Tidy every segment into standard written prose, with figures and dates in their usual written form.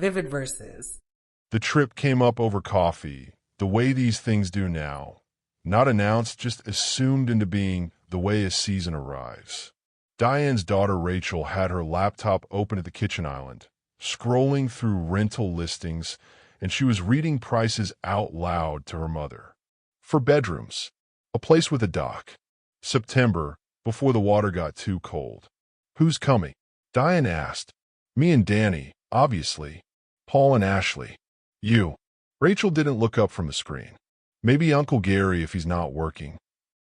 Vivid verses. The trip came up over coffee, the way these things do now. Not announced, just assumed into being the way a season arrives. Diane's daughter Rachel had her laptop open at the kitchen island, scrolling through rental listings, and she was reading prices out loud to her mother. For bedrooms, a place with a dock. September, before the water got too cold. Who's coming? Diane asked. Me and Danny, obviously. Paul and Ashley. You. Rachel didn't look up from the screen. Maybe Uncle Gary if he's not working.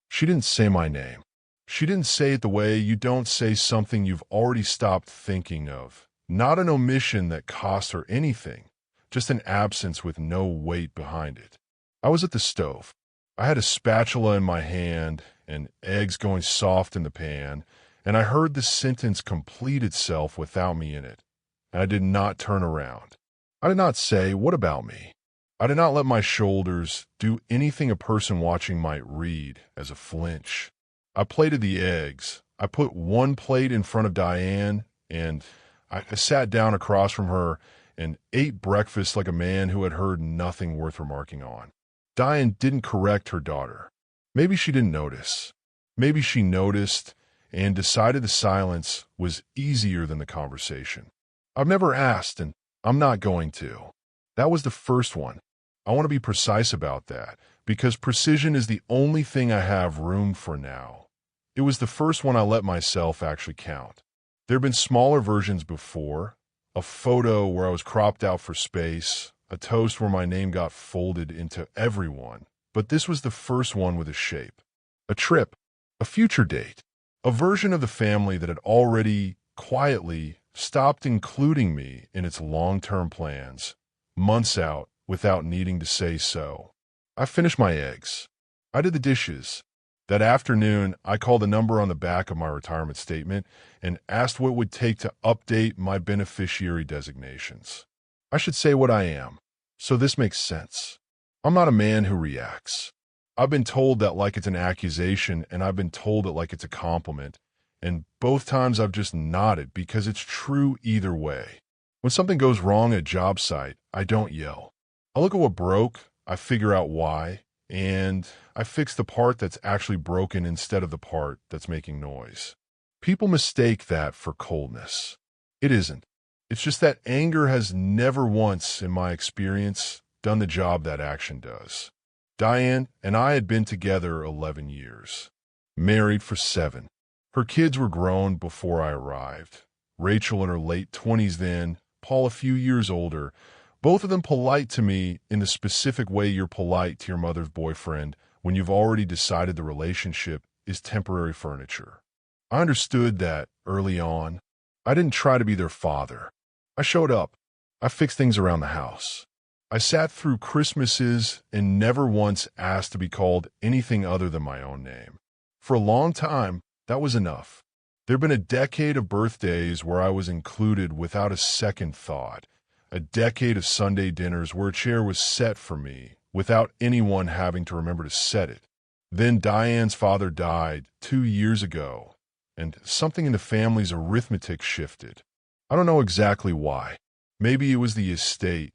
She didn't say my name. She didn't say it the way you don't say something you've already stopped thinking of. Not an omission that cost her anything, just an absence with no weight behind it. I was at the stove. I had a spatula in my hand and eggs going soft in the pan, and I heard the sentence complete itself without me in it, and I did not turn around. I did not say, "What about me?" I did not let my shoulders do anything a person watching might read as a flinch. I plated the eggs. I put one plate in front of Diane, and I sat down across from her and ate breakfast like a man who had heard nothing worth remarking on. Diane didn't correct her daughter. Maybe she didn't notice. Maybe she noticed and decided the silence was easier than the conversation. I've never asked, and I'm not going to. That was the first one. I want to be precise about that, because precision is the only thing I have room for now. It was the first one I let myself actually count. There have been smaller versions before, a photo where I was cropped out for space, a toast where my name got folded into everyone, but this was the first one with a shape. A trip, a future date, a version of the family that had already, quietly, stopped including me in its long-term plans, months out, without needing to say so. I finished my eggs. I did the dishes. That afternoon, I called the number on the back of my retirement statement and asked what it would take to update my beneficiary designations. I should say what I am, so this makes sense. I'm not a man who reacts. I've been told that like it's an accusation, and I've been told it like it's a compliment, and both times I've just nodded because it's true either way. When something goes wrong at a job site, I don't yell. I look at what broke, I figure out why, and I fix the part that's actually broken instead of the part that's making noise. People mistake that for coldness. It isn't. It's just that anger has never once, in my experience, done the job that action does. Diane and I had been together 11 years, married for 7. Her kids were grown before I arrived. Rachel in her late 20s then, Paul a few years older, both of them polite to me in the specific way you're polite to your mother's boyfriend when you've already decided the relationship is temporary furniture. I understood that early on. I didn't try to be their father. I showed up. I fixed things around the house. I sat through Christmases and never once asked to be called anything other than my own name. For a long time, that was enough. There'd been a decade of birthdays where I was included without a second thought. A decade of Sunday dinners where a chair was set for me without anyone having to remember to set it. Then Diane's father died 2 years ago, and something in the family's arithmetic shifted. I don't know exactly why. Maybe it was the estate,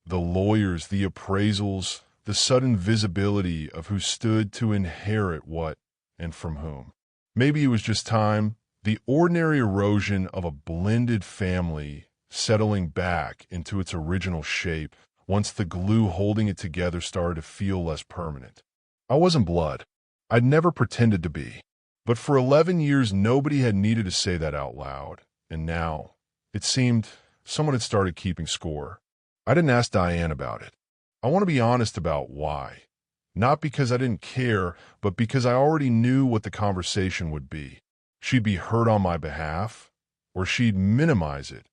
the lawyers, the appraisals, the sudden visibility of who stood to inherit what and from whom. Maybe it was just time, the ordinary erosion of a blended family settling back into its original shape once the glue holding it together started to feel less permanent. I wasn't blood. I'd never pretended to be. But for 11 years, nobody had needed to say that out loud. And now, it seemed someone had started keeping score. I didn't ask Diane about it. I want to be honest about why. Not because I didn't care, but because I already knew what the conversation would be. She'd be hurt on my behalf, or she'd minimize it,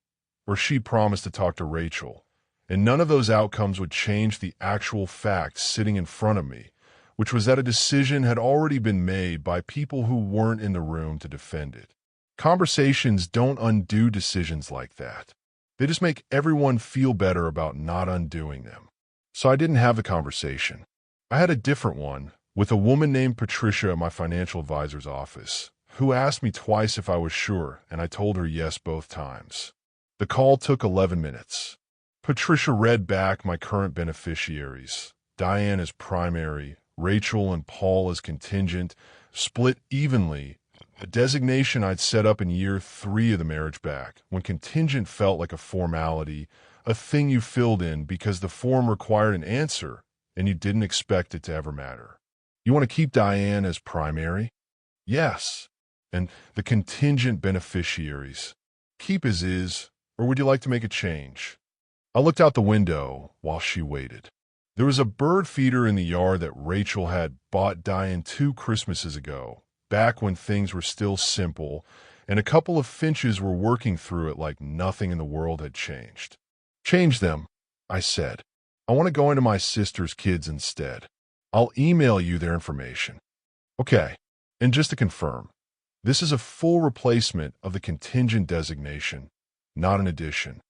or she'd promise to talk to Rachel. And none of those outcomes would change the actual fact sitting in front of me, which was that a decision had already been made by people who weren't in the room to defend it. Conversations don't undo decisions like that. They just make everyone feel better about not undoing them. So I didn't have the conversation. I had a different one with a woman named Patricia at my financial advisor's office, who asked me twice if I was sure, and I told her yes both times. The call took 11 minutes. Patricia read back my current beneficiaries. Diane as primary, Rachel and Paul as contingent, split evenly, a designation I'd set up in year 3 of the marriage back, when contingent felt like a formality, a thing you filled in because the form required an answer and you didn't expect it to ever matter. You want to keep Diane as primary? Yes. And the contingent beneficiaries. Keep as is, or would you like to make a change? I looked out the window while she waited. There was a bird feeder in the yard that Rachel had bought Diane 2 Christmases ago, back when things were still simple, and a couple of finches were working through it like nothing in the world had changed. Change them, I said. I want to go into my sister's kids instead. I'll email you their information. Okay, and just to confirm, this is a full replacement of the contingent designation, not an addition.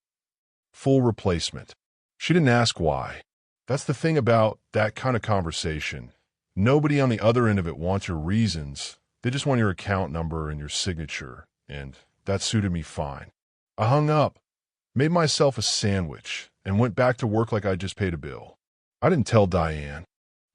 Full replacement. She didn't ask why. That's the thing about that kind of conversation. Nobody on the other end of it wants your reasons. They just want your account number and your signature, and that suited me fine. I hung up, made myself a sandwich, and went back to work like I just paid a bill. I didn't tell Diane.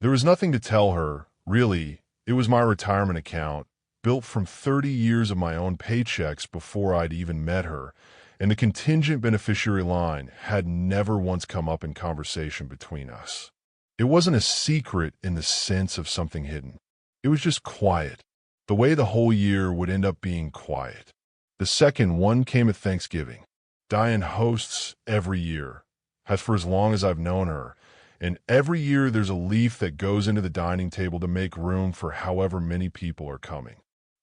There was nothing to tell her, really. It was my retirement account, built from 30 years of my own paychecks before I'd even met her, and the contingent beneficiary line had never once come up in conversation between us. It wasn't a secret in the sense of something hidden. It was just quiet, the way the whole year would end up being quiet. The second one came at Thanksgiving. Diane hosts every year, has for as long as I've known her, and every year there's a leaf that goes into the dining table to make room for however many people are coming.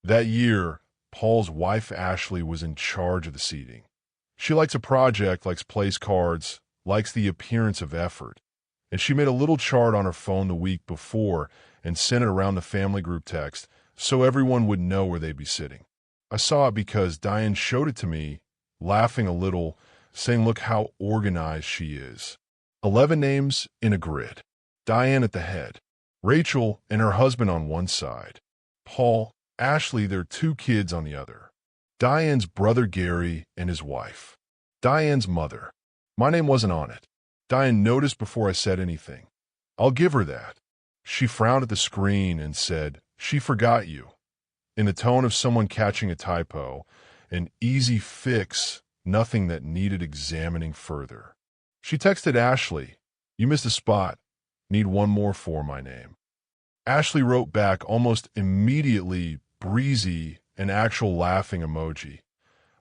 That year, Paul's wife Ashley was in charge of the seating. She likes a project, likes place cards, likes the appearance of effort, and she made a little chart on her phone the week before and sent it around the family group text so everyone would know where they'd be sitting. I saw it because Diane showed it to me, laughing a little, saying, "Look how organized she is." 11 names in a grid. Diane at the head. Rachel and her husband on one side. Paul, Ashley, their 2 kids on the other. Diane's brother Gary and his wife. Diane's mother. My name wasn't on it. Diane noticed before I said anything. I'll give her that. She frowned at the screen and said, "She forgot you," in the tone of someone catching a typo, an easy fix, nothing that needed examining further. She texted Ashley, "You missed a spot. Need one more for my name." Ashley wrote back almost immediately, breezy, an actual laughing emoji.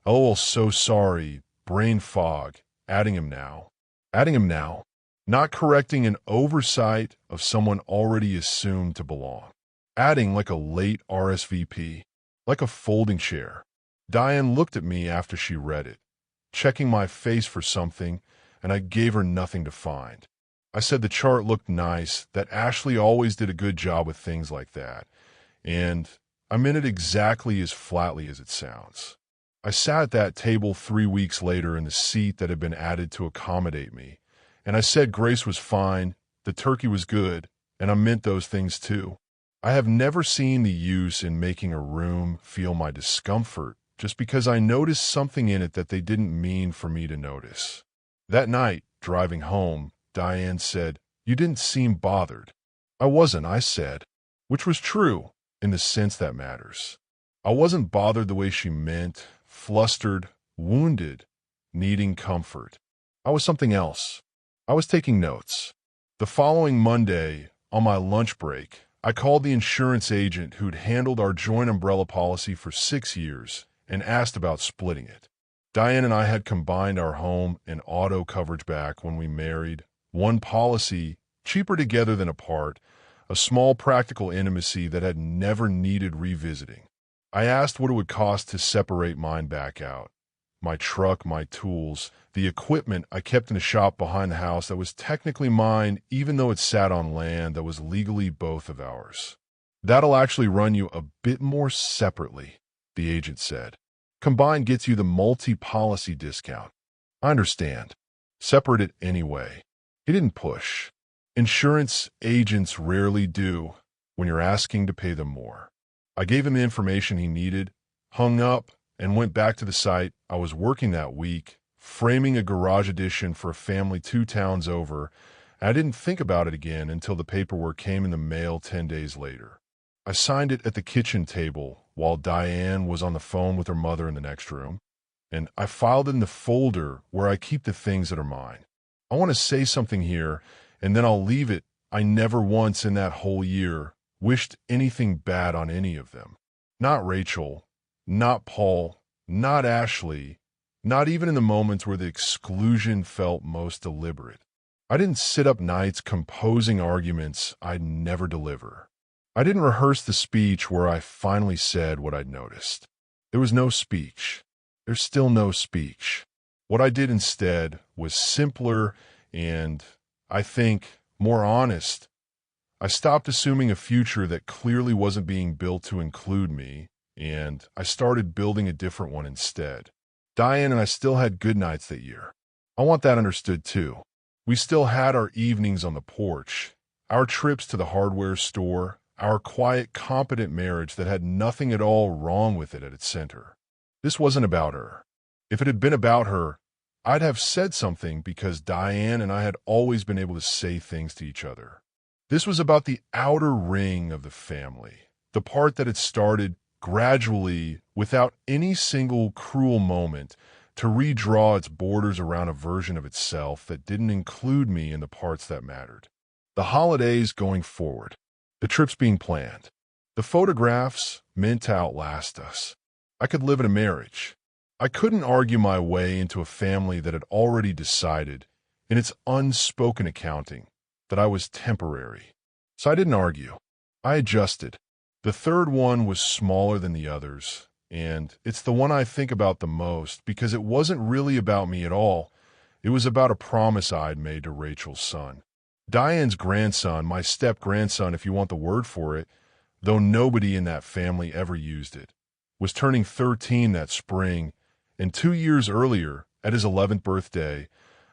"Oh, so sorry, brain fog, adding him now." Adding him now, not correcting an oversight of someone already assumed to belong. Adding like a late RSVP, like a folding chair. Diane looked at me after she read it, checking my face for something, and I gave her nothing to find. I said the chart looked nice, that Ashley always did a good job with things like that, and I meant it exactly as flatly as it sounds. I sat at that table 3 weeks later in the seat that had been added to accommodate me, and I said grace was fine, the turkey was good, and I meant those things too. I have never seen the use in making a room feel my discomfort just because I noticed something in it that they didn't mean for me to notice. That night, driving home, Diane said, "You didn't seem bothered." I wasn't, I said, which was true in the sense that matters. I wasn't bothered the way she meant, flustered, wounded, needing comfort. I was something else. I was taking notes. The following Monday, on my lunch break, I called the insurance agent who'd handled our joint umbrella policy for 6 years and asked about splitting it. Diane and I had combined our home and auto coverage back when we married. One policy, cheaper together than apart, a small practical intimacy that had never needed revisiting. I asked what it would cost to separate mine back out. My truck, my tools, the equipment I kept in a shop behind the house that was technically mine even though it sat on land that was legally both of ours. That'll actually run you a bit more separately, the agent said. Combined gets you the multi-policy discount. I understand. Separate it anyway. He didn't push. Insurance agents rarely do when you're asking to pay them more. I gave him the information he needed, hung up, and went back to the site I was working that week, framing a garage addition for a family 2 towns over. I didn't think about it again until the paperwork came in the mail 10 days later. I signed it at the kitchen table while Diane was on the phone with her mother in the next room, and I filed it in the folder where I keep the things that are mine. I want to say something here, and then I'll leave it. I never once in that whole year wished anything bad on any of them. Not Rachel, not Paul, not Ashley, not even in the moments where the exclusion felt most deliberate. I didn't sit up nights composing arguments I'd never deliver. I didn't rehearse the speech where I finally said what I'd noticed. There was no speech. There's still no speech. What I did instead was simpler and, I think, more honest. I stopped assuming a future that clearly wasn't being built to include me, and I started building a different one instead. Diane and I still had good nights that year. I want that understood too. We still had our evenings on the porch, our trips to the hardware store, our quiet, competent marriage that had nothing at all wrong with it at its center. This wasn't about her. If it had been about her, I'd have said something because Diane and I had always been able to say things to each other. This was about the outer ring of the family, the part that had started gradually, without any single cruel moment, to redraw its borders around a version of itself that didn't include me in the parts that mattered. The holidays going forward, the trips being planned, the photographs meant to outlast us. I could live in a marriage. I couldn't argue my way into a family that had already decided, in its unspoken accounting, that I was temporary. So I didn't argue. I adjusted. The third one was smaller than the others, and it's the one I think about the most because it wasn't really about me at all. It was about a promise I'd made to Rachel's son. Diane's grandson, my step-grandson if you want the word for it, though nobody in that family ever used it, was turning 13 that spring, and 2 years earlier, at his 11th birthday,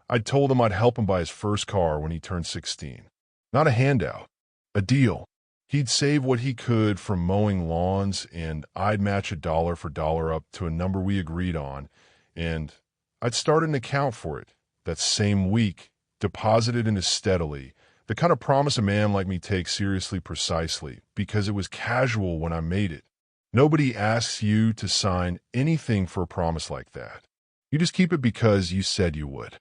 I'd told him I'd help him buy his first car when he turned 16. Not a handout, a deal. He'd save what he could from mowing lawns, and I'd match a dollar for dollar up to a number we agreed on, and I'd start an account for it that same week, deposited into steadily, the kind of promise a man like me takes seriously precisely, because it was casual when I made it. Nobody asks you to sign anything for a promise like that. You just keep it because you said you would.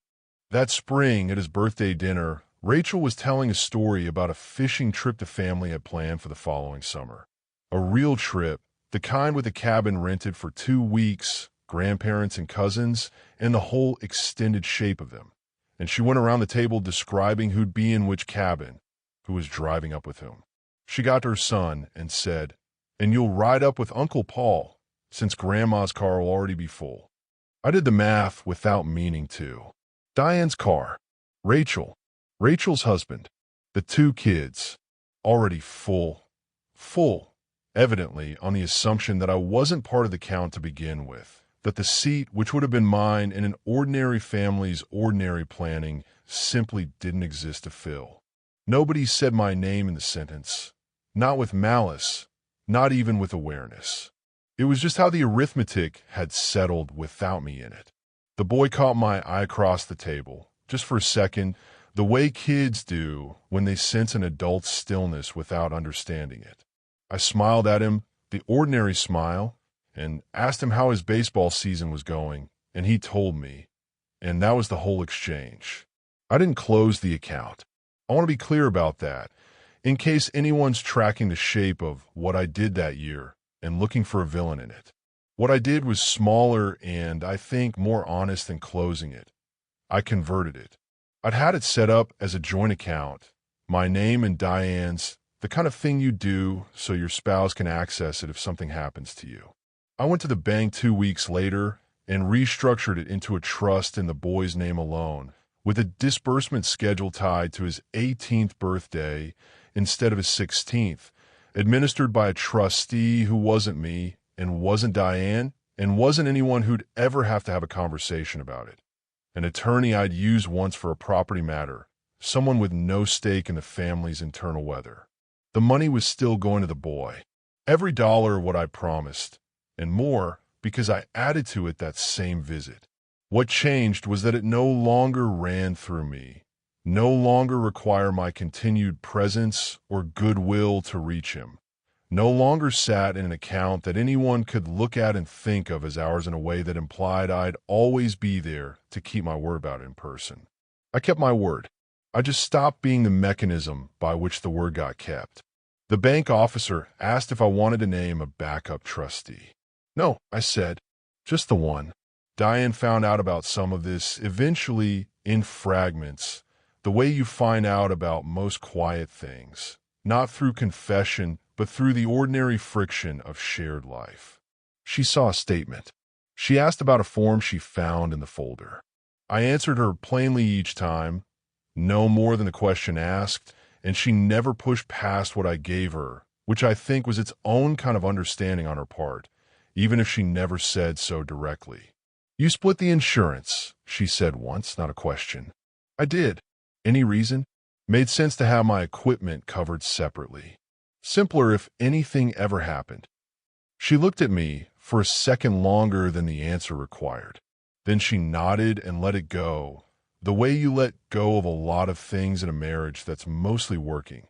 That spring, at his birthday dinner, Rachel was telling a story about a fishing trip the family had planned for the following summer. A real trip, the kind with a cabin rented for 2 weeks, grandparents and cousins, and the whole extended shape of them. And she went around the table describing who'd be in which cabin, who was driving up with whom. She got to her son and said, "And you'll ride up with Uncle Paul, since Grandma's car will already be full." I did the math without meaning to. Diane's car, Rachel's husband, the 2 kids, already full, evidently on the assumption that I wasn't part of the count to begin with, that the seat, which would have been mine in an ordinary family's ordinary planning, simply didn't exist to fill. Nobody said my name in the sentence, not with malice, not even with awareness. It was just how the arithmetic had settled without me in it. The boy caught my eye across the table, just for a second, the way kids do when they sense an adult's stillness without understanding it. I smiled at him, the ordinary smile, and asked him how his baseball season was going, and he told me, and that was the whole exchange. I didn't close the account. I want to be clear about that, in case anyone's tracking the shape of what I did that year and looking for a villain in it. What I did was smaller and, I think, more honest than closing it. I converted it. I'd had it set up as a joint account, my name and Diane's, the kind of thing you do so your spouse can access it if something happens to you. I went to the bank 2 weeks later and restructured it into a trust in the boy's name alone, with a disbursement schedule tied to his 18th birthday instead of his 16th, administered by a trustee who wasn't me and wasn't Diane and wasn't anyone who'd ever have to have a conversation about it. An attorney I'd used once for a property matter, someone with no stake in the family's internal weather. The money was still going to the boy. Every dollar of what I promised, and more because I added to it that same visit. What changed was that it no longer ran through me, no longer required my continued presence or goodwill to reach him, no longer sat in an account that anyone could look at and think of as ours in a way that implied I'd always be there to keep my word about it in person. I kept my word. I just stopped being the mechanism by which the word got kept. The bank officer asked if I wanted to name a backup trustee. No, I said, just the one. Diane found out about some of this, eventually in fragments, the way you find out about most quiet things, not through confession, but through the ordinary friction of shared life. She saw a statement. She asked about a form she found in the folder. I answered her plainly each time, no more than the question asked, and she never pushed past what I gave her, which I think was its own kind of understanding on her part, even if she never said so directly. You split the insurance, she said once, not a question. I did. Any reason? Made sense to have my equipment covered separately. Simpler if anything ever happened. She looked at me for a second longer than the answer required. Then she nodded and let it go, the way you let go of a lot of things in a marriage that's mostly working.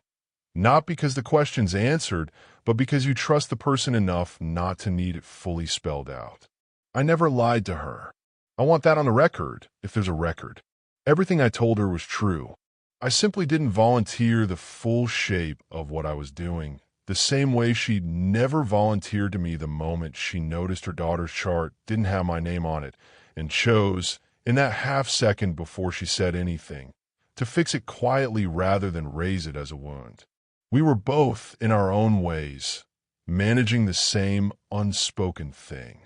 Not because the question's answered, but because you trust the person enough not to need it fully spelled out. I never lied to her. I want that on the record, if there's a record. Everything I told her was true. I simply didn't volunteer the full shape of what I was doing, the same way she'd never volunteered to me the moment she noticed her daughter's chart didn't have my name on it and chose, in that half second before she said anything, to fix it quietly rather than raise it as a wound. We were both, in our own ways, managing the same unspoken thing.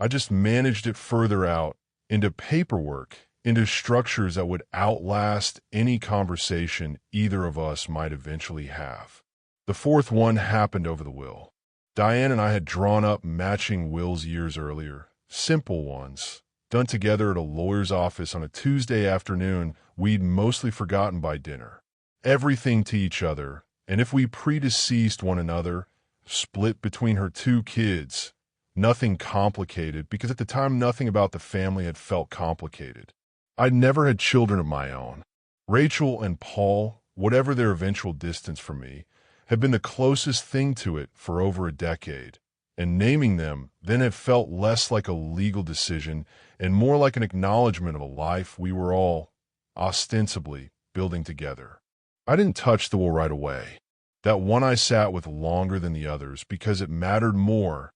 I just managed it further out, into paperwork, into structures that would outlast any conversation either of us might eventually have. The fourth one happened over the will. Diane and I had drawn up matching wills years earlier, simple ones, done together at a lawyer's office on a Tuesday afternoon we'd mostly forgotten by dinner. Everything to each other, and if we predeceased one another, split between her two kids. Nothing complicated, because at the time nothing about the family had felt complicated. I'd never had children of my own. Rachel and Paul, whatever their eventual distance from me, had been the closest thing to it for over a decade, and naming them then had felt less like a legal decision and more like an acknowledgement of a life we were all, ostensibly, building together. I didn't touch the will right away. That one I sat with longer than the others because it mattered more,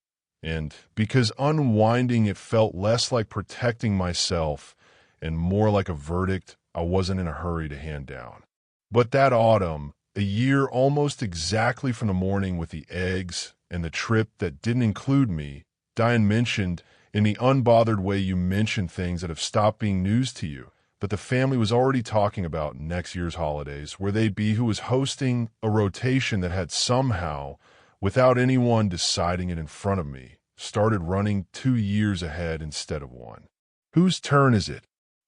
and because unwinding it felt less like protecting myself and more like a verdict I wasn't in a hurry to hand down. But that autumn, a year almost exactly from the morning with the eggs and the trip that didn't include me, Diane mentioned, in the unbothered way you mention things that have stopped being news to you, that the family was already talking about next year's holidays, where they'd be, who was hosting a rotation that had somehow, without anyone deciding it in front of me, started running 2 years ahead instead of one. Whose turn is it?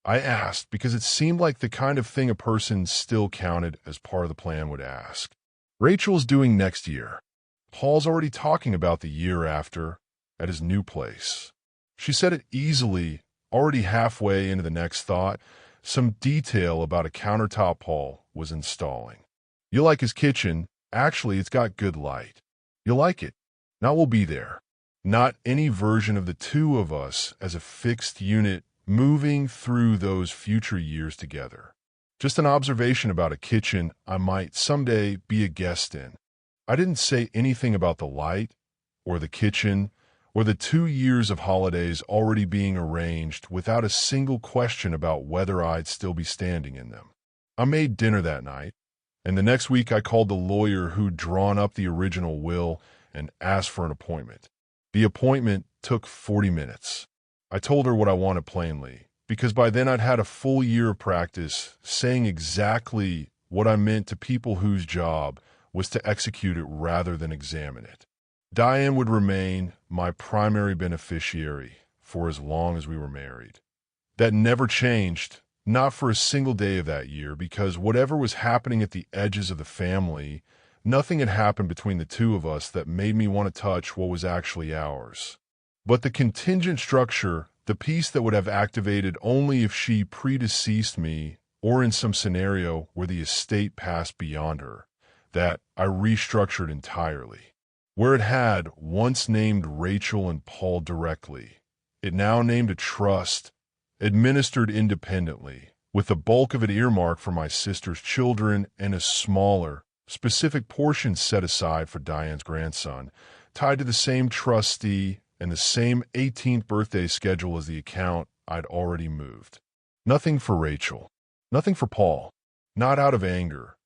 I asked because it seemed like the kind of thing a person still counted as part of the plan would ask. Rachel's doing next year. Paul's already talking about the year after at his new place. She said it easily, already halfway into the next thought, some detail about a countertop Paul was installing. You'll like his kitchen. Actually, it's got good light. You'll like it. Now we'll be there. Not any version of the two of us as a fixed unit moving through those future years together. Just an observation about a kitchen I might someday be a guest in. I didn't say anything about the light, or the kitchen, or the 2 years of holidays already being arranged without a single question about whether I'd still be standing in them. I made dinner that night, and the next week I called the lawyer who'd drawn up the original will and asked for an appointment. The appointment took 40 minutes. I told her what I wanted plainly, because by then I'd had a full year of practice saying exactly what I meant to people whose job was to execute it rather than examine it. Diane would remain my primary beneficiary for as long as we were married. That never changed, not for a single day of that year, because whatever was happening at the edges of the family, nothing had happened between the two of us that made me want to touch what was actually ours. But the contingent structure The piece that would have activated only if she predeceased me or in some scenario where the estate passed beyond her, that I restructured entirely. Where it had once named Rachel and Paul directly, it now named a trust, administered independently, with the bulk of it earmarked for my sister's children and a smaller, specific portion set aside for Diane's grandson, tied to the same trustee and the same 18th birthday schedule as the account I'd already moved. Nothing for Rachel. Nothing for Paul. Not out of anger.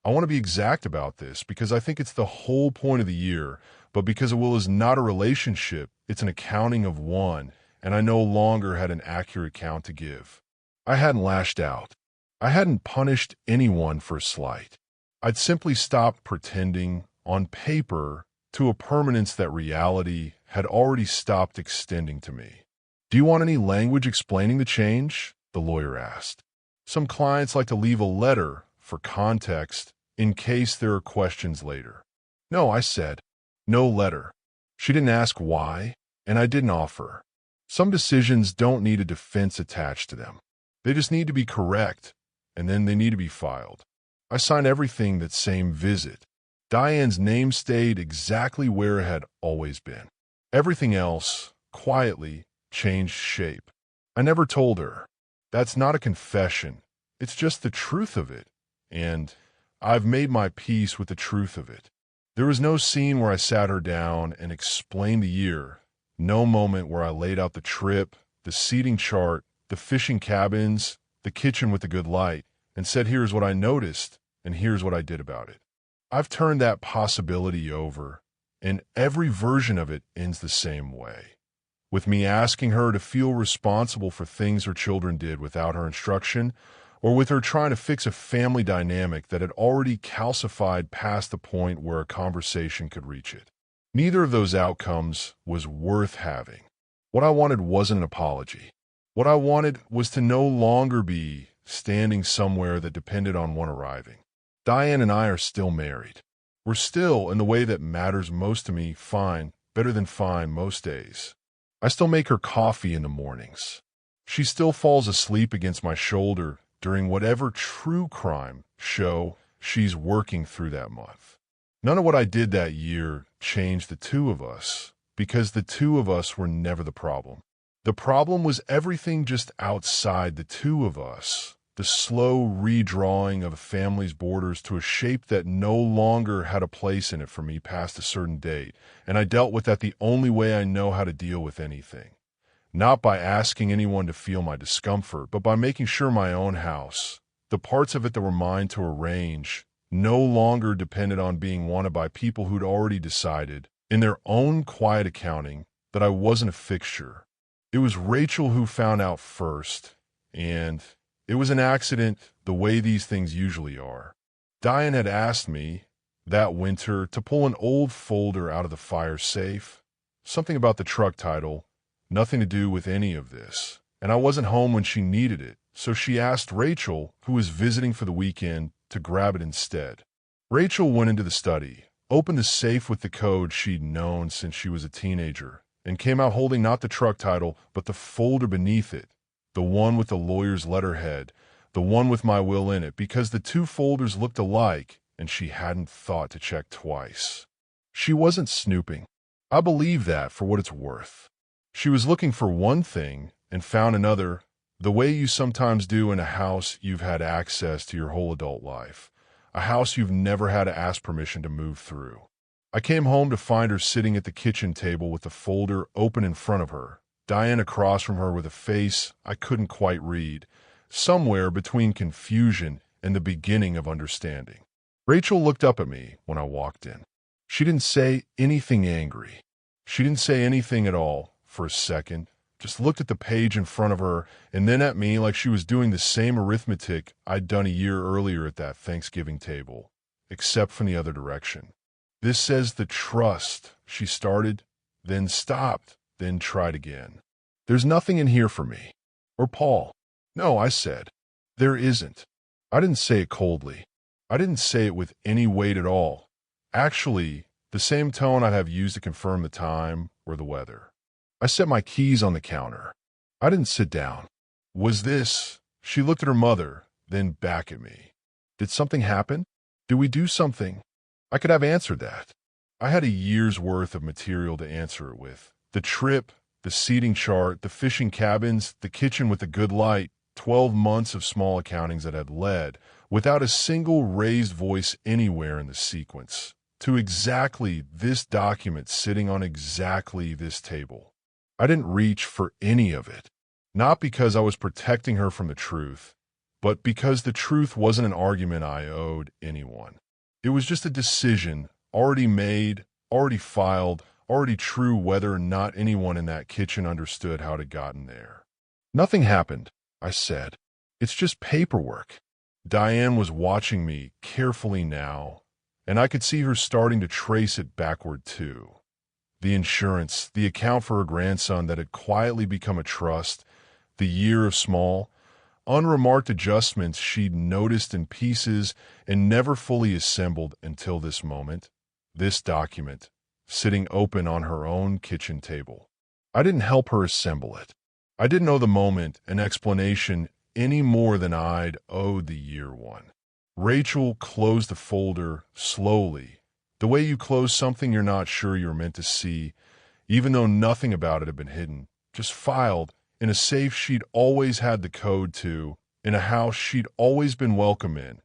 I want to be exact about this because I think it's the whole point of the year, but because a will is not a relationship, it's an accounting of one, and I no longer had an accurate count to give. I hadn't lashed out. I hadn't punished anyone for a slight. I'd simply stopped pretending, on paper, to a permanence that reality had already stopped extending to me. "Do you want any language explaining the change?" the lawyer asked. Some clients like to leave a letter for context in case there are questions later. "No," I said. "No letter." She didn't ask why, and I didn't offer. Some decisions don't need a defense attached to them. They just need to be correct, and then they need to be filed. I signed everything that same visit. Diane's name stayed exactly where it had always been. Everything else, quietly, changed shape. I never told her. That's not a confession. It's just the truth of it. And I've made my peace with the truth of it. There was no scene where I sat her down and explained the year. No moment where I laid out the trip, the seating chart, the fishing cabins, the kitchen with the good light, and said, "Here's what I noticed, and here's what I did about it." I've turned that possibility over, and every version of it ends the same way, with me asking her to feel responsible for things her children did without her instruction, or with her trying to fix a family dynamic that had already calcified past the point where a conversation could reach it. Neither of those outcomes was worth having. What I wanted wasn't an apology. What I wanted was to no longer be standing somewhere that depended on one arriving. Diane and I are still married. We're still, in the way that matters most to me, fine, better than fine most days. I still make her coffee in the mornings. She still falls asleep against my shoulder during whatever true crime show she's working through that month. None of what I did that year changed the two of us, because the two of us were never the problem. The problem was everything just outside the two of us. The slow redrawing of a family's borders to a shape that no longer had a place in it for me past a certain date, and I dealt with that the only way I know how to deal with anything. Not by asking anyone to feel my discomfort, but by making sure my own house, the parts of it that were mine to arrange, no longer depended on being wanted by people who'd already decided, in their own quiet accounting, that I wasn't a fixture. It was Rachel who found out first, and it was an accident the way these things usually are. Diane had asked me, that winter, to pull an old folder out of the fire safe. Something about the truck title, nothing to do with any of this. And I wasn't home when she needed it, so she asked Rachel, who was visiting for the weekend, to grab it instead. Rachel went into the study, opened the safe with the code she'd known since she was a teenager, and came out holding not the truck title, but the folder beneath it. The one with the lawyer's letterhead, the one with my will in it, because the two folders looked alike, and she hadn't thought to check twice. She wasn't snooping. I believe that for what it's worth. She was looking for one thing and found another, the way you sometimes do in a house you've had access to your whole adult life, a house you've never had to ask permission to move through. I came home to find her sitting at the kitchen table with the folder open in front of her, Diane across from her with a face I couldn't quite read, somewhere between confusion and the beginning of understanding. Rachel looked up at me when I walked in. She didn't say anything angry. She didn't say anything at all for a second, just looked at the page in front of her and then at me like she was doing the same arithmetic I'd done a year earlier at that Thanksgiving table, except from the other direction. "This says the trust," she started, then stopped. Then tried again. "There's nothing in here for me. Or Paul." "No," I said. "There isn't." I didn't say it coldly. I didn't say it with any weight at all. Actually, the same tone I'd have used to confirm the time or the weather. I set my keys on the counter. I didn't sit down. Was this? She looked at her mother, then back at me. Did something happen? Did we do something? I could have answered that. I had a year's worth of material to answer it with. The trip, the seating chart, the fishing cabins, the kitchen with the good light, 12 months of small accountings that had led, without a single raised voice anywhere in the sequence, to exactly this document sitting on exactly this table. I didn't reach for any of it, not because I was protecting her from the truth, but because the truth wasn't an argument I owed anyone. It was just a decision, already made, already filed, already true whether or not anyone in that kitchen understood how it had gotten there. Nothing happened, I said. It's just paperwork. Diane was watching me carefully now, and I could see her starting to trace it backward too. The insurance, the account for her grandson that had quietly become a trust, the year of small, unremarked adjustments she'd noticed in pieces and never fully assembled until this moment, this document, sitting open on her own kitchen table. I didn't help her assemble it. I didn't owe the moment an explanation any more than I'd owed the year one. Rachel closed the folder slowly, the way you close something you're not sure you're meant to see, even though nothing about it had been hidden, just filed in a safe she'd always had the code to, in a house she'd always been welcome in,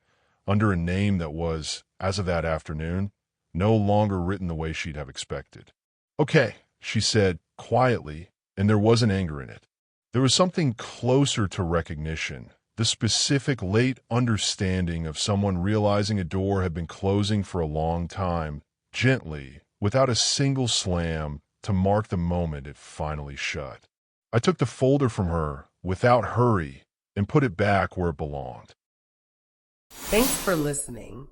under a name that was, as of that afternoon, no longer written the way she'd have expected. Okay, she said, quietly, and there wasn't anger in it. There was something closer to recognition, the specific late understanding of someone realizing a door had been closing for a long time, gently, without a single slam, to mark the moment it finally shut. I took the folder from her, without hurry, and put it back where it belonged. Thanks for listening.